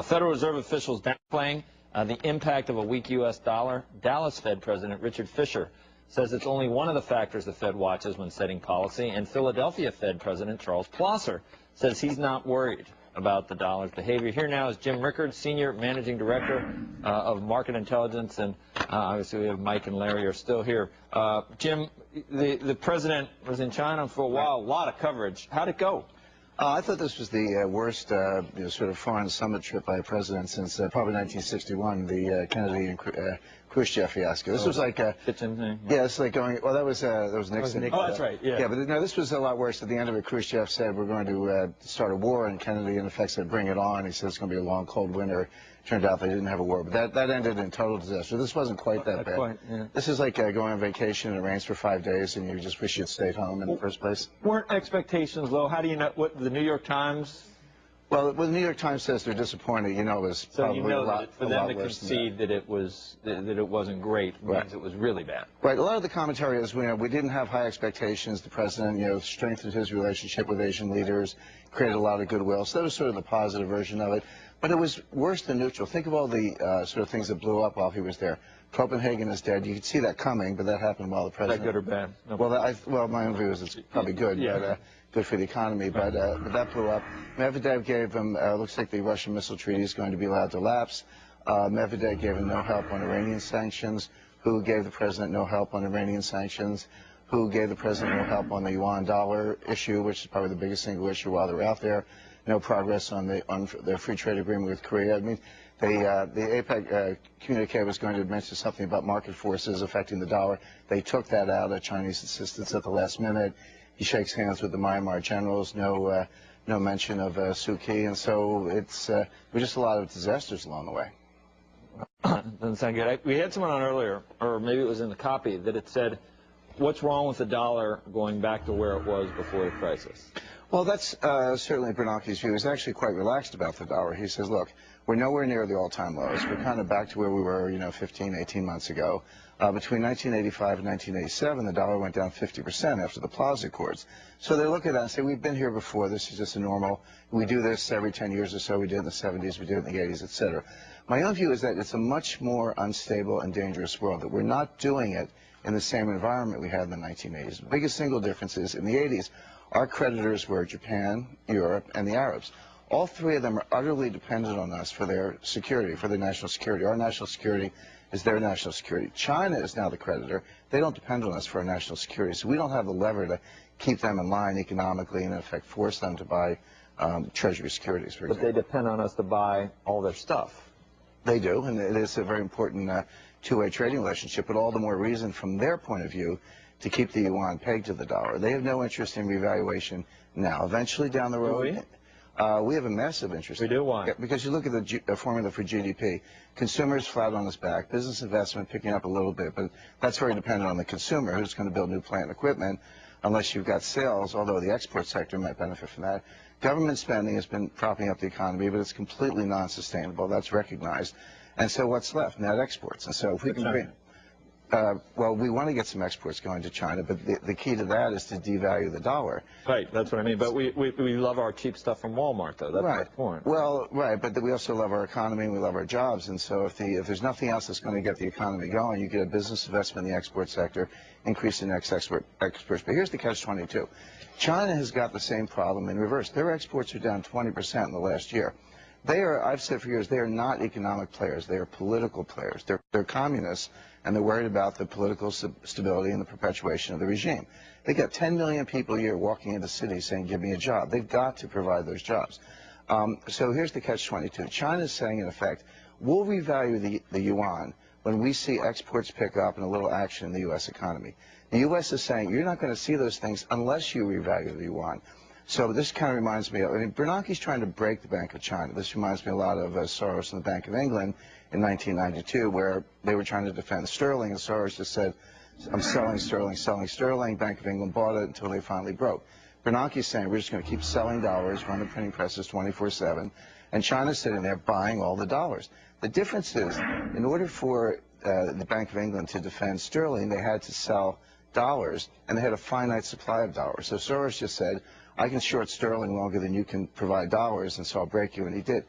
Federal Reserve officials downplaying the impact of a weak U.S. dollar. Dallas Fed President Richard Fisher says it's only one of the factors the Fed watches when setting policy. And Philadelphia Fed President Charles Plosser says he's not worried about the dollar's behavior. Here now is Jim Rickards, Senior Managing Director of Market Intelligence. And obviously we have Mike and Larry are still here. Jim, the president was in China for a while, a lot of coverage. How'd it go? I thought this was the worst sort of foreign summit trip by a president since probably 1961, the Kennedy and Khrushchev fiasco. This was like kitchen thing. Yeah, it's like going. Well, that was Nixon. Oh, that's right. Yeah. Yeah, but no, this was a lot worse. At the end of it, Khrushchev said we're going to start a war, and Kennedy, in effect, said bring it on. He said it's going to be a long, cold winter. Turned out they didn't have a war, but that ended in total disaster. This wasn't quite that bad. Quite, yeah. This is like going on vacation and it rains for 5 days, and you just wish you'd stayed home in the first place. Weren't expectations low? How do you know what the New York Times? Well, when the New York Times says they're disappointed, you know it was probably a lot for them to concede that it wasn't great means it was really bad. Right. A lot of the commentary is we didn't have high expectations. The president strengthened his relationship with Asian leaders, created a lot of goodwill. So that was sort of the positive version of it. But it was worse than neutral. Think of all the sort of things that blew up while he was there. Copenhagen is dead. You could see that coming, but that happened while the president. Is that good or bad? No. Well, my own view is it's probably good, but good for the economy. But that blew up. Medvedev gave him. Looks like the Russian missile treaty is going to be allowed to lapse. Medvedev gave him no help on Iranian sanctions. Who gave the president no help on Iranian sanctions? Who gave the president no help on the yuan dollar issue, which is probably the biggest single issue while they're out there? No progress on the free trade agreement with Korea. I mean, the APEC communique was going to mention something about market forces affecting the dollar. They took that out at Chinese insistence at the last minute. He shakes hands with the Myanmar generals. No mention of Suu Kyi, and so it's just a lot of disasters along the way. Doesn't sound good. We had someone on earlier, or maybe it was in the copy, that it said, "What's wrong with the dollar going back to where it was before the crisis?" Well, that's certainly Bernanke's view. He's actually quite relaxed about the dollar. He says, look, we're nowhere near the all-time lows. We're kind of back to where we were, 15, 18 months ago. Between 1985 and 1987, the dollar went down 50% after the Plaza Accords. So they look at that and say, we've been here before. This is just a normal. We do this every 10 years or so. We did it in the 70s. We did it in the 80s, et cetera. My own view is that it's a much more unstable and dangerous world, that we're not doing it in the same environment we had in the 1980s. The biggest single difference is in the 80s, our creditors were Japan, Europe, and the Arabs. All three of them are utterly dependent on us for their security, for their national security. Our national security is their national security. China is now the creditor. They don't depend on us for our national security. So we don't have the lever to keep them in line economically and, in effect, force them to buy treasury securities, for example. But they depend on us to buy all their stuff. They do, and it is a very important two-way trading relationship, but all the more reason from their point of view to keep the yuan pegged to the dollar. They have no interest in revaluation now. Eventually down the road, we have a massive interest. We do. Why? Because you look at the formula for GDP. Consumers flat on its back. Business investment picking up a little bit, but that's very dependent on the consumer who's going to build new plant and equipment unless you've got sales, although the export sector might benefit from that. Government spending has been propping up the economy, but it's completely non-sustainable. That's recognized. And so what's left? Net exports. And so if we can bring... well, we want to get some exports going to China, but the key to that is to devalue the dollar. Right, that's what I mean. But we love our cheap stuff from Walmart, though. That's my point. Well, right, but we also love our economy and we love our jobs. And so if there's nothing else that's going to get the economy going, you get a business investment in the export sector, increase in exports. But here's the catch-22. China has got the same problem in reverse. Their exports are down 20% in the last year. They are, I've said for years, they are not economic players. They are political players. They're communists, and they're worried about the political stability and the perpetuation of the regime. They got 10 million people a year walking into cities saying, give me a job. They've got to provide those jobs. So here's the catch-22. China's saying, in effect, we'll revalue the yuan when we see exports pick up and a little action in the U.S. economy. The U.S. is saying, you're not going to see those things unless you revalue the yuan. So this kind of reminds me of, Bernanke's trying to break the Bank of China. This reminds me a lot of Soros and the Bank of England in 1992, where they were trying to defend sterling, and Soros just said, I'm selling sterling. Bank of England bought it until they finally broke. Bernanke's saying, we're just going to keep selling dollars, run the printing presses 24/7, and China's sitting there buying all the dollars. The difference is, in order for the Bank of England to defend sterling, they had to sell dollars, and they had a finite supply of dollars. So Soros just said, I can short sterling longer than you can provide dollars, and so I'll break you, and he did.